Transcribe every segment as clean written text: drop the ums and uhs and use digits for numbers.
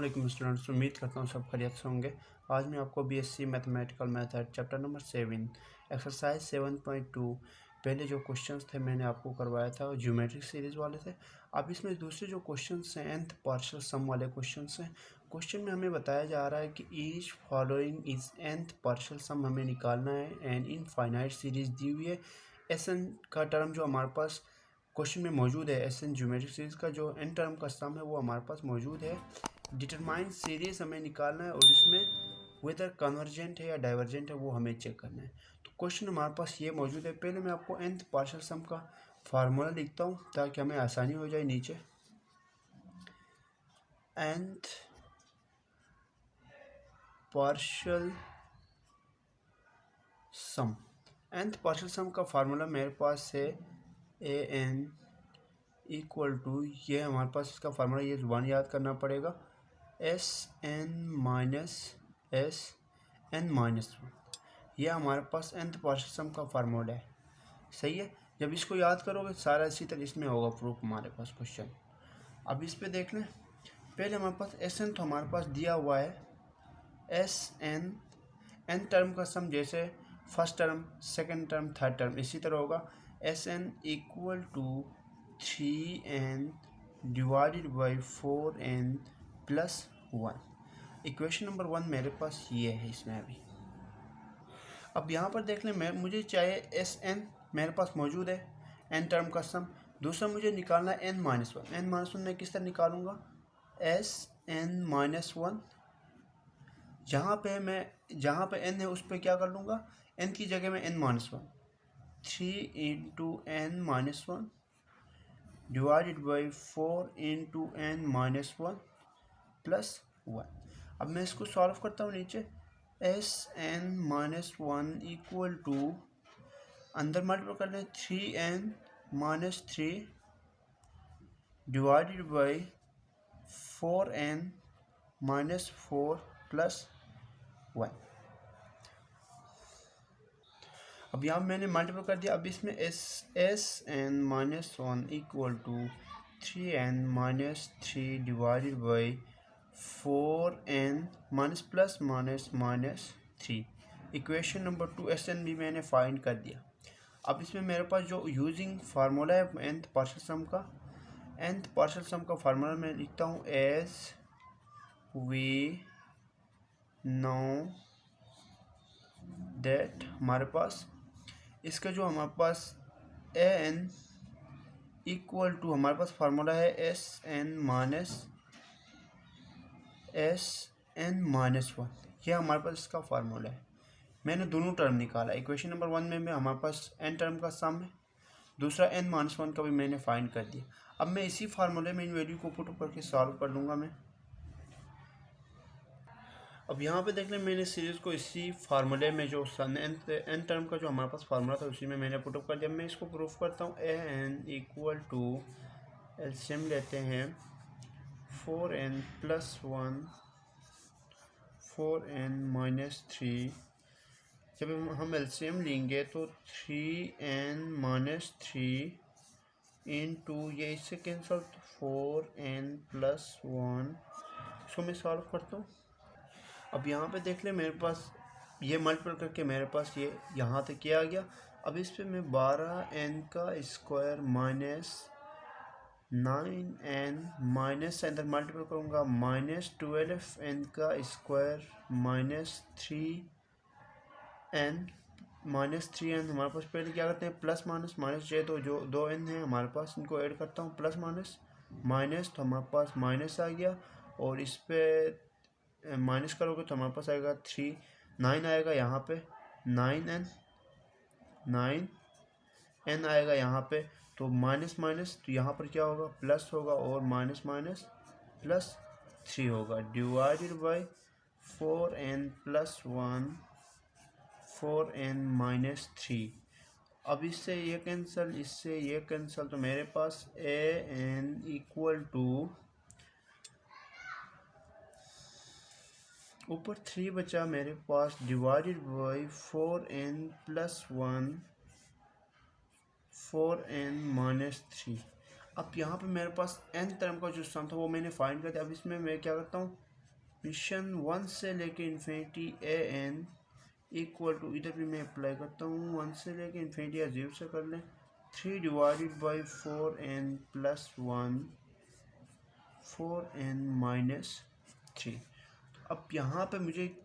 वालेकुम स्टूडेंट्स, उम्मीद करता हूँ सब खैरियत से होंगे। आज मैं आपको BSc mathematical method chapter number 7 exercise 7.2 पहले जो क्वेश्चंस थे मैंने आपको करवाया था ज्योमेट्रिक सीरीज़ वाले थे। अब इसमें दूसरे जो क्वेश्चंस हैं nth पार्शियल सम वाले क्वेश्चंस हैं। क्वेश्चन में हमें बताया जा रहा है कि each following is nth partial sum हमें निकालना है एंड इनफाइनाइट सीरीज़ दी हुई है। एन का टर्म जो हमारे पास क्वेश्चन में मौजूद है, एन ज्योमेट्रिक सीरीज़ का जो एन टर्म का सम है वो हमारे पास मौजूद है। डिटरमाइन सीरीज़ हमें निकालना है और इसमें वेदर कन्वर्जेंट है या डाइवर्जेंट है वो हमें चेक करना है। तो क्वेश्चन हमारे पास ये मौजूद है। पहले मैं आपको nth पार्शियल सम का फार्मूला लिखता हूँ ताकि हमें आसानी हो जाए। नीचे nth पार्शियल सम, nth पार्शियल सम का फार्मूला मेरे पास है an इक्वल टू, ये हमारे पास इसका फार्मूला, ये ज़ुबान याद करना पड़ेगा, एस एन माइनस वन। यह हमारे पास nth पार्शियल सम का फार्मूला है। सही है। जब इसको याद करोगे सारा इसी तरह इसमें होगा प्रूफ हमारे पास क्वेश्चन। अब इस पे देख लें। पहले हमारे पास एस एन तो हमारे पास दिया हुआ है एस एन टर्म का सम, जैसे first term second term third term इसी तरह होगा। S N equal to 3n divided by 4n plus 1। Equation number 1 मेरे पास ये है इसमें अभी। अब यहाँ पर देख लें, मुझे चाहिए एस एन मेरे पास मौजूद है, एन टर्म का सम। दूसरा मुझे निकालना है n minus one. N minus one मैं किस तरह निकालूंगा, एस एन माइनस वन। जहाँ पे n है उस पर क्या कर लूँगा, n की जगह में n minus one, 3 into n minus one divided by 4 into n minus one plus 1। अब मैं इसको सॉल्व करता हूँ। नीचे S N minus one equal to, अंदर मल्टीप्लाई कर लें, 3n minus three divided by 4n minus four plus 1। अब यहाँ मैंने मल्टीप्लाई कर दिया। अब इसमें S N minus one equal to 3n minus three divided by 4n minus plus minus minus 3। Equation number 2 S N भी मैंने फाइंड कर दिया। अब इसमें मेरे पास जो यूजिंग फार्मूला है nth पार्शियल सम का, nth पार्शियल सम का फार्मूला मैं लिखता हूँ एज वी नो दैट। हमारे पास इसका जो हमारे पास ए एन इक्वल टू, हमारे पास फार्मूला है एस एन माइनस वन। यह हमारे पास इसका फार्मूला है। मैंने दोनों टर्म निकाला। इक्वेशन नंबर 1 में हमारे पास n टर्म का सम है, दूसरा n माइनस वन का भी मैंने फाइंड कर दिया। अब मैं इसी फार्मूले में इन वैल्यू को पुट करके सॉल्व कर लूँगा मैं। अब यहाँ पे देख लें, मैंने सीरीज़ को इसी फार्मूले में जो n टर्म का जो हमारे पास फार्मूला था उसी में मैंने पुट कर दिया। मैं इसको प्रूफ करता हूँ। ए एन इक्वल टू, एलसीएम लेते हैं, 4n plus one 4n minus three. जब हम एलसीएम लेंगे तो 3n माइनस थ्री इंटू, ये इससे कैंसिल, 4n प्लस वन। इसको मैं सॉल्व करता हूँ। अब यहाँ पे देख ले, मेरे पास ये मल्टीपल करके मेरे पास ये यहाँ तक क्या आ गया। अब इस पे मैं 12n का स्क्वायर माइनस 9n माइनस अंदर मल्टीपल करूँगा, माइनस 12n का square minus 3n minus 3n। हमारे पास पहले क्या करते हैं, प्लस माइनस माइनस है, तो जो 2n है हमारे पास इनको ऐड करता हूँ, प्लस माइनस माइनस, तो हमारे पास माइनस आ गया। और इस पर माइनस करोगे तो हमारे पास आएगा 3, 9 आएगा यहाँ पे, 9n आएगा यहाँ पे, तो माइनस माइनस, तो यहाँ पर क्या होगा, प्लस होगा, और माइनस माइनस प्लस 3 होगा, divided by 4n plus one 4n minus 3। अब इससे ये कैंसिल, इससे ये कैंसिल, तो मेरे पास ए एन इक्वल टू, ऊपर 3 बचा मेरे पास, divided by 4n plus one 4n minus three. अब यहाँ पे मेरे पास n टर्म का जो सम था वो मैंने फाइंड कर दिया। अब इसमें मैं क्या करता हूँ, मिशन 1 से लेके infinity A N equal to, इधर भी मैं अप्लाई करता हूँ 1 से लेके इन्फिनिटी, या 0 से कर लें, 3 divided by 4n plus 1 4n minus 3। अब यहाँ पे मुझे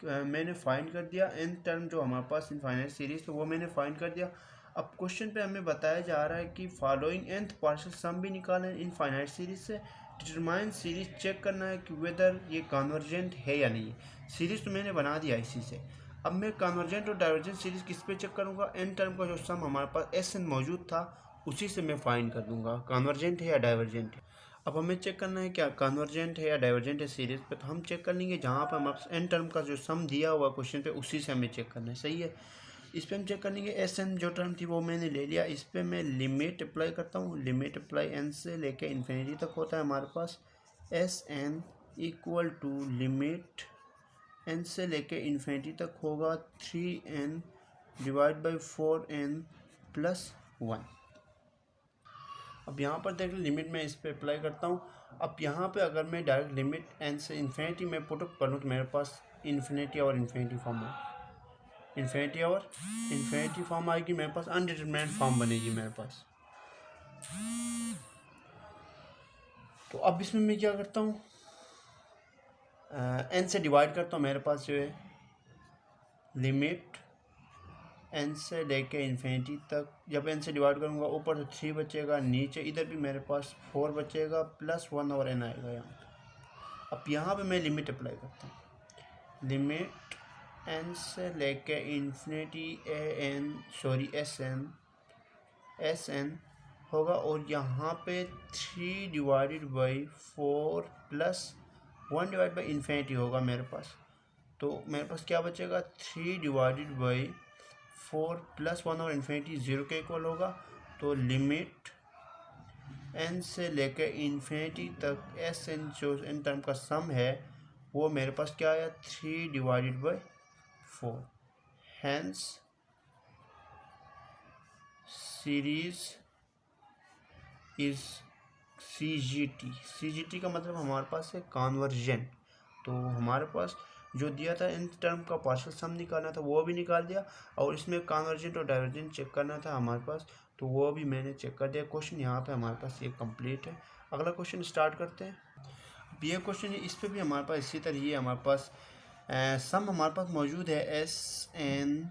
मैंने फाइंड कर दिया n टर्म जो हमारे पास इनफाइनाइट सीरीज, तो वो मैंने फाइंड कर दिया। अब क्वेश्चन पे हमें बताया जा रहा है कि फॉलोइंग nth पार्शियल सम भी निकालें इनफाइनाइट सीरीज से, डिटरमाइन सीरीज चेक करना है कि वेदर ये कन्वर्जेंट है या नहीं। सीरीज तो मैंने बना दिया इसी से। अब मैं कन्वर्जेंट और डाइवर्जेंट सीरीज किस पे चेक करूँगा, n टर्म का जो सम हमारे पास Sn मौजूद था उसी से मैं फाइंड कर दूंगा कन्वर्जेंट है या डाइवर्जेंट है। अब हमें चेक करना है क्या कन्वर्जेंट है या डाइवर्जेंट है सीरीज पे, तो हम चेक कर लेंगे जहाँ पर हमारे एन टर्म का जो सम दिया हुआ क्वेश्चन पे उसी से हमें चेक करना है। सही है, इस पर हम चेक कर लेंगे। एस एन जो टर्म थी वो मैंने ले लिया, इस पर मैं लिमिट अप्लाई करता हूँ। लिमिट अप्लाई एन से लेके इन्फिनिटी तक होता है हमारे पास। S N equal to limit N से लेके इन्फिनिटी तक होगा 3n divide by 4n plus 1। अब यहाँ पर देख लो लिमिट में इस पर अप्लाई करता हूँ। अब यहाँ पे अगर मैं डायरेक्ट लिमिट एन से इन्फिनिटी में पुट अप करूँ तो मेरे पास इन्फिनिटी और इन्फिनिटी फॉर्म है, इन्फिनिटी और इन्फिनिटी फॉर्म आएगी, मेरे पास अनडिटरमिनेट फॉर्म बनेगी मेरे पास। तो अब इसमें मैं क्या करता हूँ, एन से डिवाइड करता हूँ। मेरे पास जो है लिमिट एन से लेके इन्फिनिटी तक, जब एन से डिवाइड करूँगा ऊपर से 3 बचेगा, नीचे इधर भी मेरे पास 4 बचेगा, प्लस 1 और एन आएगा यहाँ। अब यहाँ पे मैं लिमिट अप्लाई करता हूँ। लिमिट एन से लेके इन्फिनिटी एस एन होगा, और यहाँ पे 3 divided by 4 plus 1 divide by infinity होगा मेरे पास। तो मेरे पास क्या बचेगा, 3 डिवाइडेड बाई 4 प्लस 1 और इन्फिनिटी 0 के इक्वल होगा। तो लिमिट एन से लेकर इन्फिनिटी तक एस एन जो एन टर्म का सम है वो मेरे पास क्या आया, 3 divided by 4। Hence series is CGT का मतलब हमारे पास है कन्वर्जेंट। तो हमारे पास जो दिया था इन टर्म का पार्शियल सम निकालना था वो भी निकाल दिया, और इसमें कन्वर्जेंट और डाइवर्जेंट चेक करना था हमारे पास, तो वो भी मैंने चेक कर दिया। क्वेश्चन यहाँ पे हमारे पास ये कंप्लीट है। अगला क्वेश्चन स्टार्ट करते हैं। अब ये क्वेश्चन है, इस पर भी हमारे पास इसी तरह ही है। हमारे पास सम हमारे पास मौजूद है SN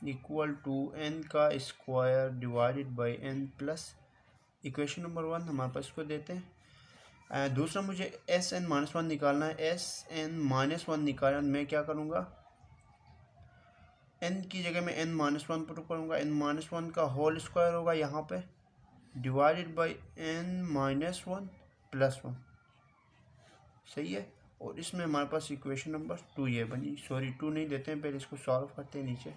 इक्वल टू n का square divided by n plus equation number 1 हमारे पास इसको देते हैं। दूसरा मुझे SN-1 निकालना है। SN-1 निकालना, मैं क्या करूँगा, n की जगह में n-1 पुट करूँगा। n-1 का होल स्क्वायर होगा यहाँ पे, डिवाइडेड बाई n-1 प्लस 1। सही है, और इसमें हमारे पास इक्वेशन नंबर 2 ये बनी। सॉरी 2 नहीं देते हैं, पहले इसको सॉल्व करते हैं नीचे।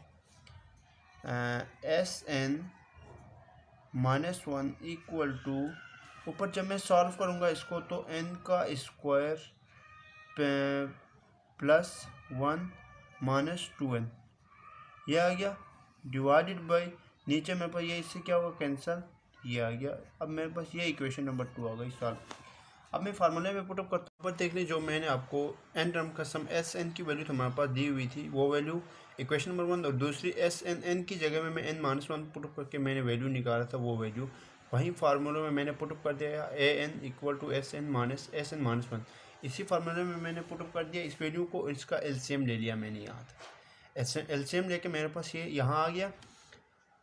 SN-1 इक्वल टू, ऊपर जब मैं सॉल्व करूँगा इसको तो n का स्क्वायर प्लस 1 माइनस 2n ये आ गया, डिवाइडेड बाई नीचे मेरे पास ये, इससे क्या होगा, कैंसिल, ये आ गया। अब मेरे पास ये इक्वेशन नंबर 2 आ गई सॉल्व। अब मैं फार्मूले में पुटअप करता हूँ। पर देख लीजिए जो मैंने आपको एन टर्म का सम SN की वैल्यू तो हमारे पास दी हुई थी, वो वैल्यू इक्वेशन नंबर 1, और दूसरी SN की जगह में मैं n-1 पुटअप करके मैंने वैल्यू निकाला था, वो वैल्यू वहीं फार्मूले में मैंने पुटअप कर दिया AN इक्वल टू SN-1। इसी फार्मूले में मैंने पुटअप कर दिया इस वैल्यू को, इसका LCM ले लिया मैंने यहाँ था। LCM लेके मेरे पास ये यहाँ आ गया,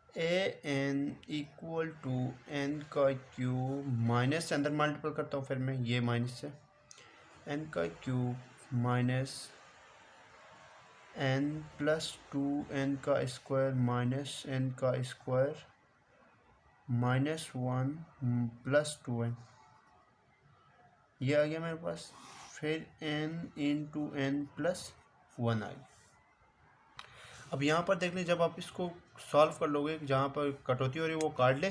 AN इक्वल टू n का क्यूब माइनस से अंदर मल्टीपल करता हूँ, फिर मैं ये माइनस से n का cube minus n plus 2n का स्क्वायर माइनस n का स्क्वायर माइनस 1 प्लस 2n ये आ गया मेरे पास। फिर n इंटू n प्लस 1 आ गया। अब यहाँ पर देख लें, जब आप इसको सॉल्व कर लोगे, जहाँ पर कटौती हो रही है वो काट ले,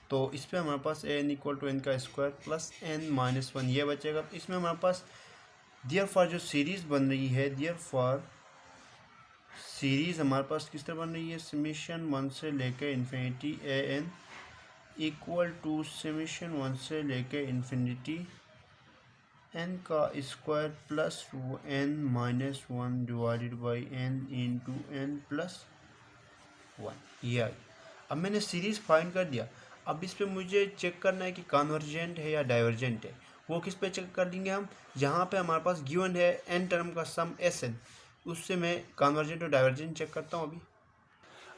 तो इस पर हमारे पास n इक्वल टू n का स्क्वायर प्लस n माइनस 1 ये बचेगा। इसमें हमारे पास देयर फॉर जो सीरीज़ बन रही है, देयर फॉर सीरीज़ हमारे पास किस तरह बन रही है, समीशन 1 से लेके infinity AN equal to summation 1 से लेके इन्फिनिटी एन का square plus N minus one divided by N into N plus one, ये आ गया। अब मैंने सीरीज़ फाइंड कर दिया। अब इस पे मुझे चेक करना है कि कन्वर्जेंट है या डाइवर्जेंट है। वो किस पे चेक कर लेंगे हम, जहाँ पे हमारे पास गिवन है एन टर्म का सम एस एन, उससे मैं कन्वर्जेंट और डाइवर्जेंट चेक करता हूँ अभी।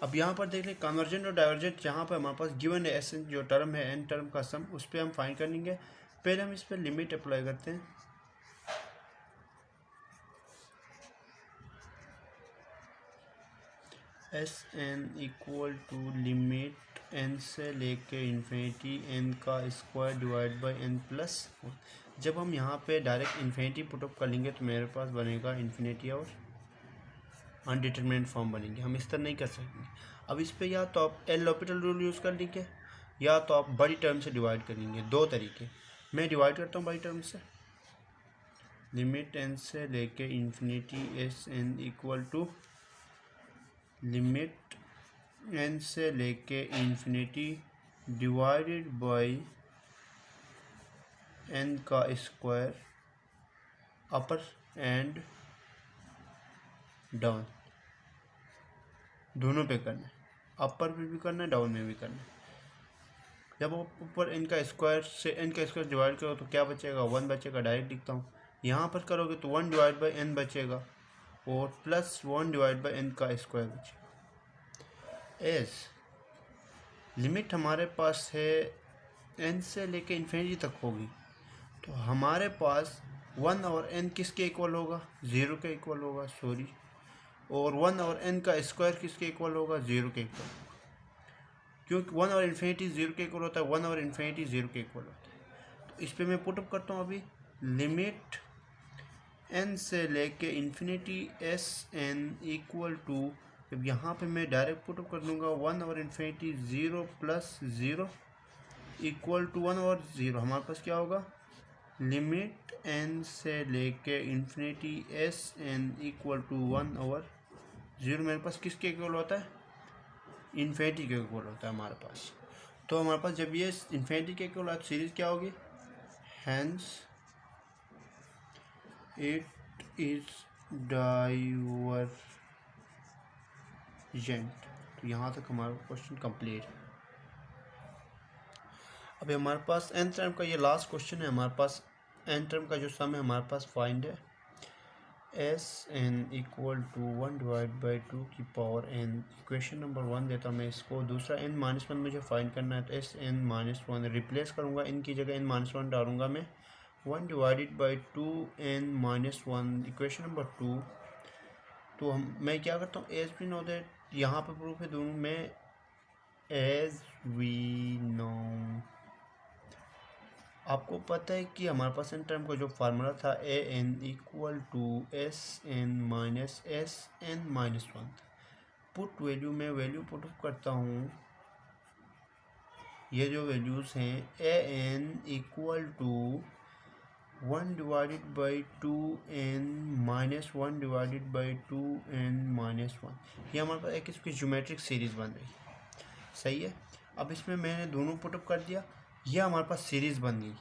अब यहाँ पर देख लें कन्वर्जेंट और डाइवर्जेंट, जहाँ पर हमारे पास गिवन है एस एन जो टर्म है एन टर्म का सम, उस पर हम फाइंड कर लेंगे। पहले हम इस पर लिमिट अप्लाई करते हैं। S N equal to limit N से लेके इन्फिनिटी एन का square divide by N plus one. जब हम यहाँ पे डायरेक्ट इन्फिनिटी पुटअप कर लेंगे तो मेरे पास बनेगा इन्फिनिटी और अनडिटरमिनेट फॉर्म बनेंगे। हम इस तरह नहीं कर सकेंगे। अब इस पे या तो आप एल लॉपिटल रूल यूज़ कर लेंगे या तो आप बड़ी टर्म से डिवाइड कर लेंगे। दो तरीके, मैं डिवाइड करता हूँ बड़ी टर्म से। लिमिट एन से लेके infinity S N equal to limit N से लेके इन्फिनिटी डिवाइडेड बाई एन का स्क्वायर अपर एंड डाउन, दोनों पे करना है। अपर पे भी करना है, डाउन में भी करना है। जब आप ऊपर एन का स्क्वायर से एन का स्क्वायर डिवाइड करो तो क्या बचेगा, वन बचेगा। डायरेक्ट लिखता हूँ। यहाँ पर करोगे तो वन डिवाइड बाई एन बचेगा और plus one divide by N का स्क्वायर बचेगा। एस लिमिट हमारे पास है एन से लेके इन्फिनिटी तक होगी, तो हमारे पास वन और एन किसके इक्वल होगा, ज़ीरो के इक्वल होगा, सॉरी। और वन और एन का स्क्वायर किसके इक्वल होगा, ज़ीरो के इक्वल, क्योंकि वन और इन्फिनिटी ज़ीरो के इक्वल होता है, वन और इन्फिनिटी ज़ीरो के इक्वल होता है। तो इस पर मैं पुटअप करता हूँ अभी। लिमिट एन से लेके infinity S N equal to, जब यहाँ पे मैं डायरेक्ट पुटअप कर दूँगा वन और infinity zero plus zero equal to one और ज़ीरो, हमारे पास क्या होगा, लिमिट एन से लेके infinity S N equal to one over zero मेरे पास किसके इक्वल होता है, इन्फिनिटी के इक्वल होता है हमारे पास। तो हमारे पास जब ये इन्फिनिटी के इक्वल है सीरीज़ क्या होगी, हैंस इट इज़ डाइवर्जेंट। तो यहाँ तक हमारा क्वेश्चन कंप्लीट है। अभी हमारे पास एन टर्म का ये लास्ट क्वेश्चन है। हमारे पास एन टर्म का जो सम है हमारे पास फाइंड है S N equal to one divide by two की power N. Equation number one देता हूँ मैं इसको। दूसरा एन माइनस वन मुझे फाइंड करना है, तो S N minus one replace करूँगा, इनकी जगह एन माइनस वन डालूँगा मैं। One divided by two N minus one, equation number two. तो मैं क्या करता हूँ, एज वी नो दैट, यहाँ पर प्रूफ है दोनों में, एज वी नो आपको पता है कि हमारे पास एन टर्म का जो फार्मूला था A N equal to S N minus S N minus one. Put value में वैल्यू पुट करता हूँ, ये जो वैल्यूज़ हैं A N equal to one divided by two N minus one divided by two N minus one, ये हमारे पास एक इसकी ज्योमेट्रिक सीरीज़ बन रही है, सही है। अब इसमें मैंने दोनों पुटअप कर दिया, यह हमारे पास सीरीज़ बन गई।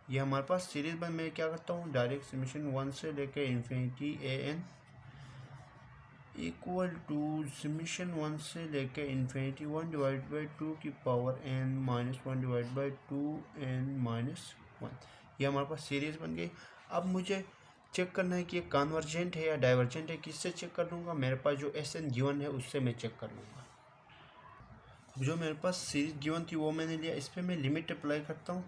ये हमारे पास सीरीज़ बन, मैं क्या करता हूँ, डायरेक्ट समेशन वन से लेकर infinity A N equal to summation one से लेकर infinity one divide by two की power N minus one divide by two N minus one, ये हमारे पास सीरीज़ बन गई। अब मुझे चेक करना है कि ये कन्वर्जेंट है या डाइवर्जेंट है। किससे चेक कर लूँगा, मेरे पास जो एस एन गिवन है उससे मैं चेक कर लूँगा। जो मेरे पास सीरीज गिवन थी वो मैंने लिया, इस पर मैं लिमिट अप्लाई करता हूँ।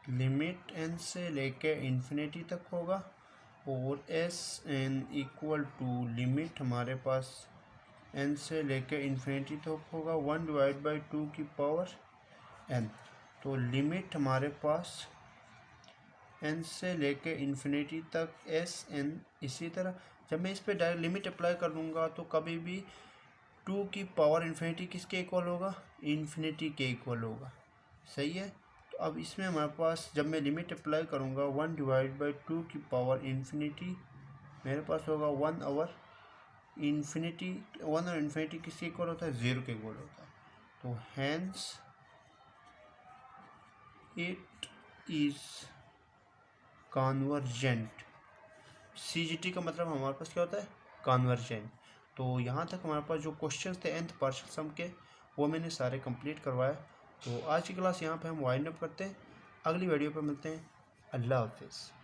लिमिट एन से लेके इन्फिनिटी तक होगा और S N equal to limit हमारे पास एन से लेके इन्फिनिटी तक होगा वन डिवाइड बाई टू की पावर एन। तो लिमिट हमारे पास एन से लेके इन्फिनिटी तक एस एन। इसी तरह जब मैं इस पर डायरेक्ट लिमिट अप्लाई कर लूँगा तो कभी भी टू की पावर इन्फिनिटी किसके इक्वल होगा, इन्फिनिटी के इक्वल होगा, सही है। तो अब इसमें हमारे पास जब मैं लिमिट अप्लाई करूँगा वन डिवाइड बाई टू की पावर इन्फिनिटी, मेरे पास होगा वन ओवर इन्फिनिटी। वन और इन्फिनिटी किसके इक्वल होता है, ज़ीरो के इक्वल होता है। तो hence it is convergent. CGT का मतलब हमारे पास क्या होता है, कॉन्वर्जेंट। तो यहाँ तक हमारे पास जो क्वेश्चंस थे nth पार्शियल सम के वो मैंने सारे कंप्लीट करवाए। तो आज की क्लास यहाँ पे हम वाइंड अप करते हैं, अगली वीडियो पे मिलते हैं। अल्लाह हाफिज़।